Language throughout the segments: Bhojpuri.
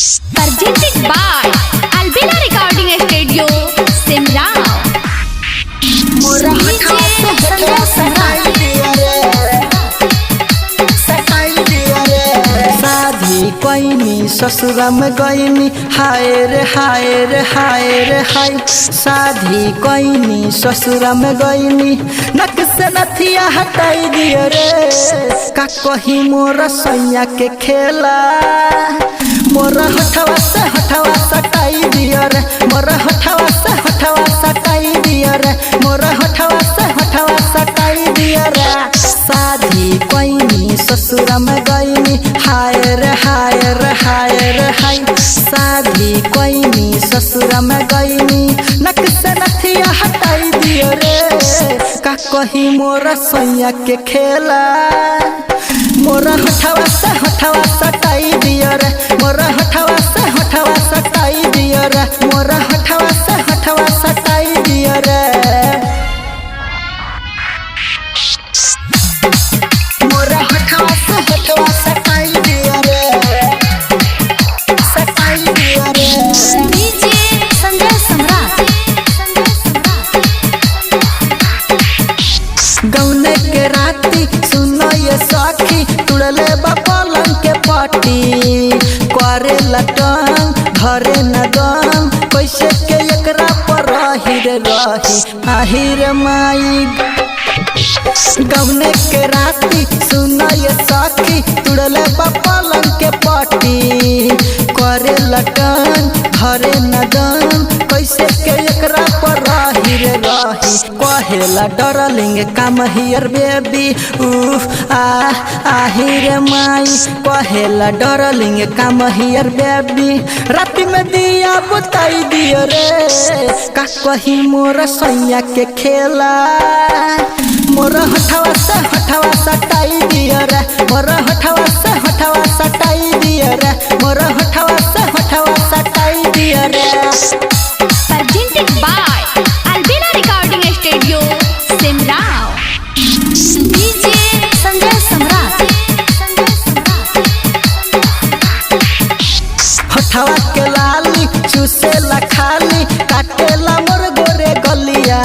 Presented by Albina Recording Studio, Simrao. शादी कोइनी ससुरा में गईनी हाय रे हाय रे हाय रे हाय। शादी कोइनी ससुरा में गईनी नक से नथिया हटाई दियो रे। का कही मोर सैया के खेला मोर हठवा से हठवा सटाई दियो रे। मोर हठवा से हठवा सटाई दियो रे। मोर हठवा से हठवा सटाई दियो रे। शादी कोइनी ससुरा में गईनी हाय रे हाय रे हाय रे हाय। शादी कोइनी ससुरा में गईनी नक से नथिया हटाई दियो रे। का कही मोर सैया के खेला मोर हठवा से हठवा सटाई दियो रे। मोर हठवा से हठवा सटाई दियो रे। मोर हठवा से हठवा सटाई दियो रे। मोर हठवा से हठवा सटाई दियो रे। सटाई दियो रे। DJ संजय सम्राट। गौने के राती सुनो ये सखी तुड़ले पलंग के पटी करे लटंग घरे न गम कैसे के एकरा पर रही रे रही आहिर माई। गौने के राती सुनो ये सखी तुड़ले पलंग के पटी करे लटंग घरे न गम कैसे के एकरा पर रही रे रही। कहेला डरलिंग काम हियर बेबी आहिर माई। कहेला डरलिंग काम हियर बेबी राति में दिया बुताई दियो रे। का कही मोर सैया के खेला मोर हठवा से हठवा सटाई दियो रे। मोर हठवा से हठवा सटाई दियो रे। मोर हठवा से हठवा सटाई दियो रे। Presented by Albina Recording Studio, Simrao. DJ Sanjay सम्राट। हठवा के लाली चूसेला खाली काटेला मोर गोरे गलिया।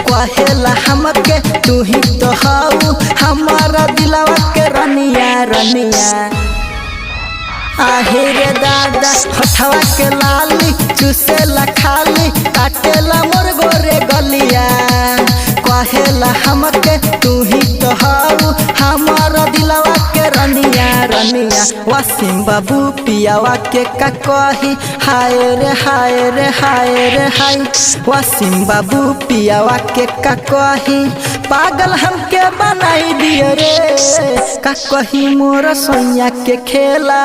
कहेला हमके तू ही तो हऊ हमारा दिलवा के रनिया रनिया। आहिरे दादा हठवा के लाली चूसेला खाली काटेला मोर गोरे गलिया। कहेला हमके तू ही तो हऊ हमारा दिलवा के रनिया रनिया। वासिम बाबू पियावा के का कही हाय रे हाय रे हाय रे हाय। वासिम बाबू पियावा के का कही पागल हमके बनाई दियो रे। का कही मोर सैया के खेला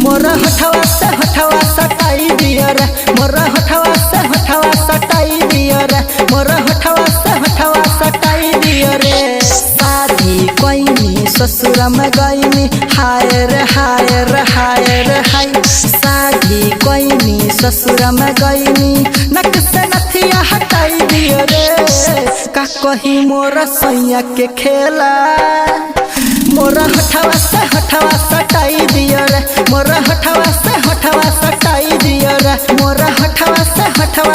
मोर हठवा से हठवा सटाई दियो रे। मोर हठवा से हठवा सटाई दियो रे। मोर हठवा से हठवा सटाई दियो रे। शादी कोइनी ससुरा में गईनी हाय रे हाय रे हाय रे हाय। शादी कोइनी ससुरा में गईनी नक से नथिया हटाई दियो रे। का कही मोर सैया के खेला मोर हठवा से हठवा सटाई दियो रे। मोर हठवा से हठवा सटाई दियो रे। मोर हठवा से हठवा